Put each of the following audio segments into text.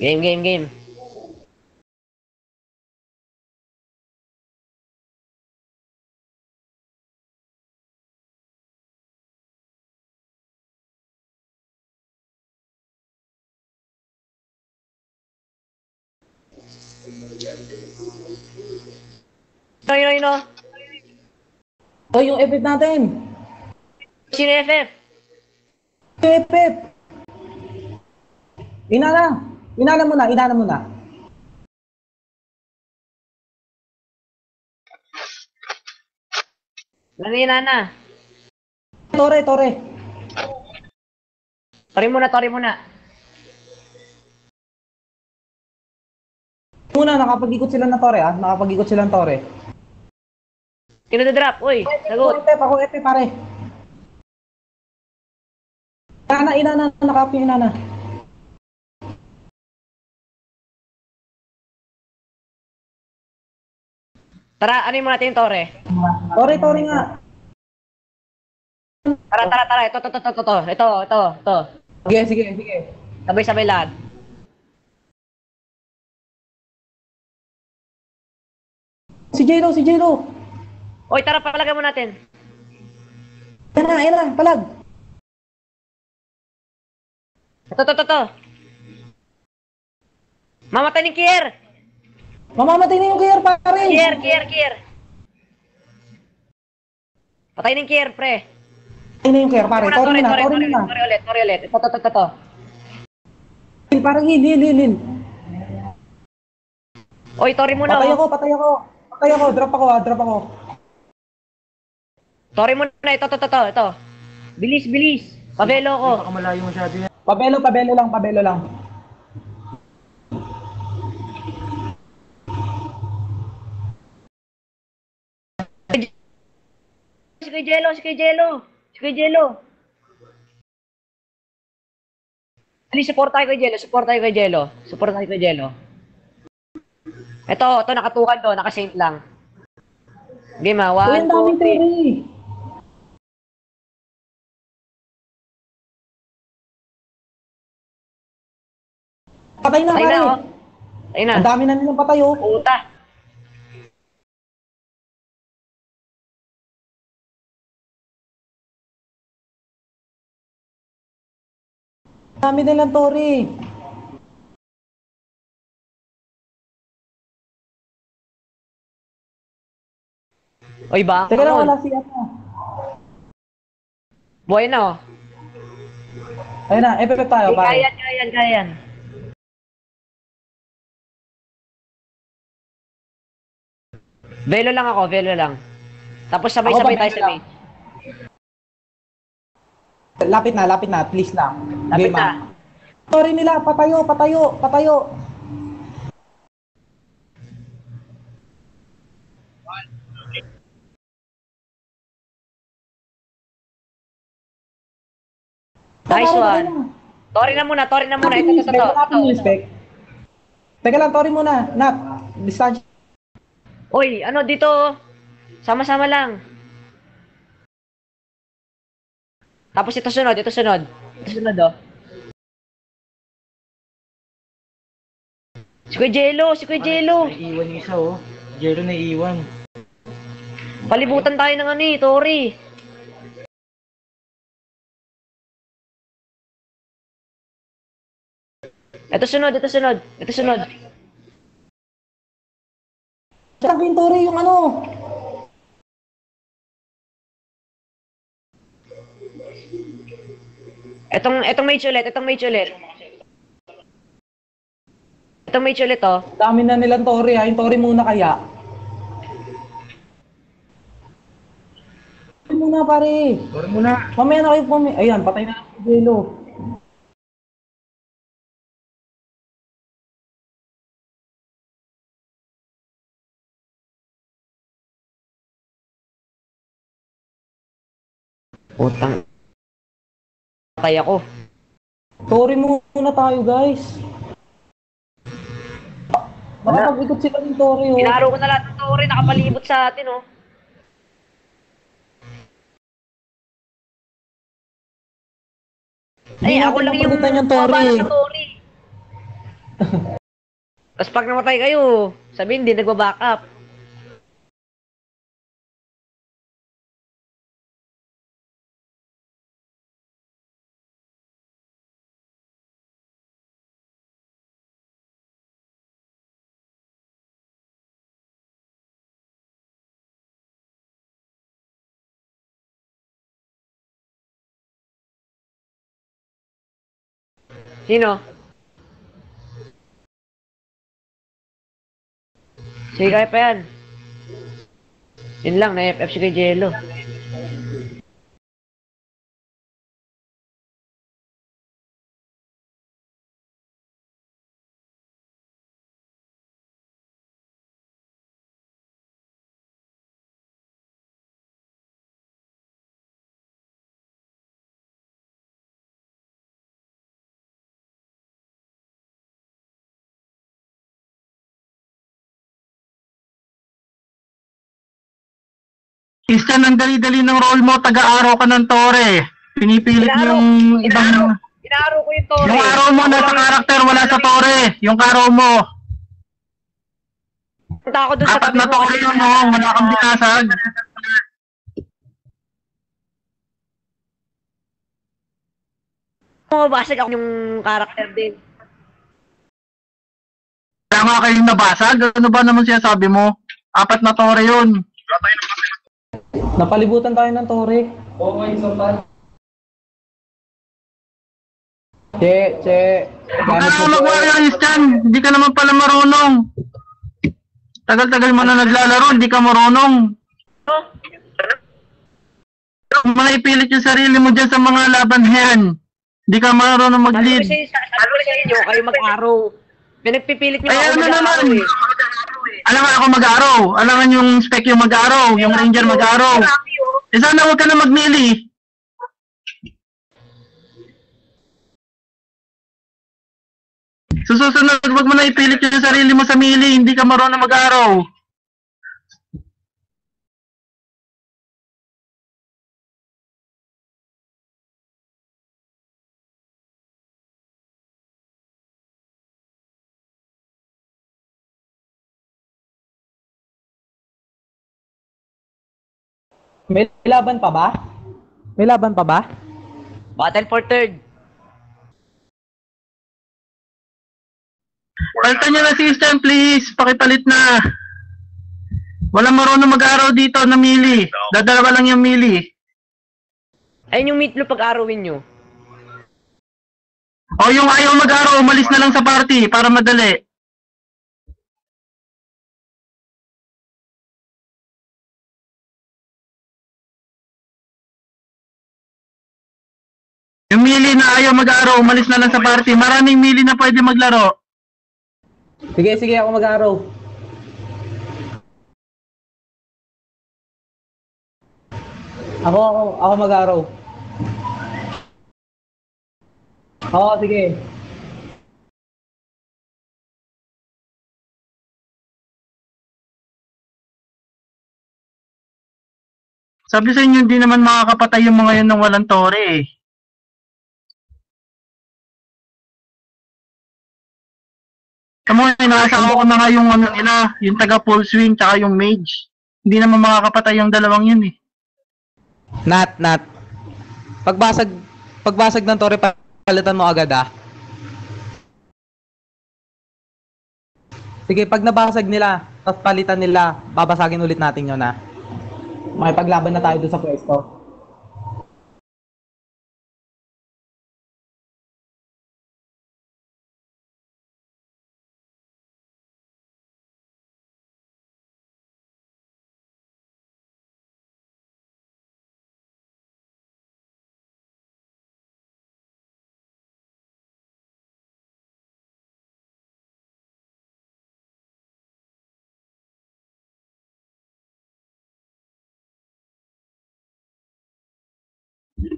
Game, game, game. Ino. O, yung FF natin. Sino FF? Yung FF. Inana. Inana muna, inana muna. Lanina na. Tore, tore. Tori muna. Muna, nakapag-ikot sila ng tore, ah. Nakapag-ikot sila ng tore. Sino drop? Uy, sagot. Ako FF, pare. Inana, nakapag inana. Tara, ano yung natin yung Tore? Tore, tore nga. Tara. Ito. Sige, sige, sige. Sabay-sabay lahat. Si Jero, si Jero. Uy, tara, palagay mo natin. Yan na, palag. Ito. Mamatay ni Kier! Mamamatay na yung Kier, pare. Kier. Patay ni Kier, pre. Patay na yung Kier, pare. Tore muna. Tori ulit. Ito. Parang hil. Uy, Tori muna. Patay ako. Drop ako. Tori muna, ito. Bilis. Pabelo ko. Baka malayo masyado yan. Pabelo lang. Si Kuya Jello. Ali, support tayo kay Jello. Ito, nakatukan to, naka-saint lang. Game ha, Uy, 1, ang daming 2, 3. tore. Patay na, Patay pare. na, oh. Patay na. Ang dami na nilang patay, oh. Puta. Ang dami nilang tore. Uy, Teka lang, bangon. wala si ano. Buhay na, oh. Ayun na, FF tayo, pare. Kayan. Velo lang. Tapos sabay-sabay Ako, tayo velo sa lang. main. Lapit na, please lang. Lapit Game, na. ah. Tore nila, patayo. Nice Pare, patay one. na. Tori na muna. Natin yung spec. Teka lang, Tori muna. Nat, distansya. Uy, ano dito? Sama-sama lang. Tapos ito sunod. Oh. Si Kuya Jello. Naiiwan yung isa, oh. Jero naiiwan. Palibutan tayo ng ano eh, Tori. Ito sunod. Tsaka yung Tori, yung ano. Etong mage ulit. Itong mage ulit, oh. Dami na nilang Tori, ha. Yung Tori muna kaya. Tori muna, pare. Tore muna. Mamaya na kayo Ayan, patay na si Jelo. Utang. Patay ako. Tori muna tayo, guys. Makapag-ikot sila ng Tori, oh. Pinaro ko na lahat ng Tori, nakapalibot sa atin, oh. Ay, Hindi ako natin lang yung mapalitan yung Tori. bumabala sa Tori. Tapos pag namatay kayo, sabihin hindi nagba-backup. Sino? Sige, kaya pa yan. Yun lang, na-FF si kay Jello. Christian, ang dali-dali ng role mo, taga-araw ka ng Tore. Pinipilit mo yung ibang... Inaaro ko yung Tore. Yung araw mo nasa karakter, wala sa Tore. Yung araw mo. Punta ako dun sa Apat tabi na mo. Tore yun, no? Wala kang binasag. Mabasag ako yung karakter din. Kaya nga kayong nabasag. Ano ba naman siya sabi mo? Apat na Tore yun. Napalibutan tayo ng Tore. Oo, isang tayo. Che. Baka ka mag-warrior, Christian. Hindi ka naman pala marunong. Tagal-tagal mo na naglalaro, hindi ka marunong. Maipilit yung sarili mo dyan sa mga laban yan. Hindi ka marunong mag-lead. Sabi ko sa inyo, kayo mag-araw. Pinagpipilit niyo Ay, ako ano mag-araw naman? eh. Alam nga ako mag-araw. Alam nga yung spec yung mag-araw. Yung ranger mag-araw. Eh sana huwag ka na mag-melee. Susunod, wag mo na ipilit yung sarili mo sa melee. Hindi ka marunong mag-araw. May laban pa ba? May laban pa ba? Battle for third. Palitan nyo na system, please. Pakipalit na. Walang marunong mag-araw dito na melee. Dadalawa lang yung melee. Ayun yung meatloaf pag-arawin nyo. O yung ayaw mag-araw, umalis na lang sa party para madali. Yung melee na ayaw mag-araw, umalis na lang sa party. Maraming melee na pwede maglaro. Sige, ako mag-araw. Ako mag-araw. Oo, sige. Sabi sa inyo, hindi naman makakapatay yung mga yun ng walang Tore eh. Tamo, inaasawa ko na nga yung ano nila, yung taga full swing tsaka yung mage. Hindi naman makakapatay yung dalawang yun eh. Nat. Pagbasag ng Tore, palitan mo agad ah. Sige, pag nabasag nila, tapos palitan nila, babasagin ulit natin yun ah. Makipaglaban na tayo doon sa pwesto.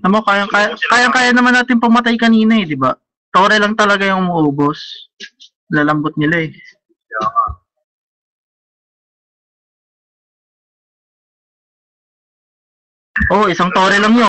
Tamo, kaya naman natin pumatay kanina eh, di ba? Tore lang talaga yung umuubos. Lalambot nila eh. Oh, isang Tore lang yun.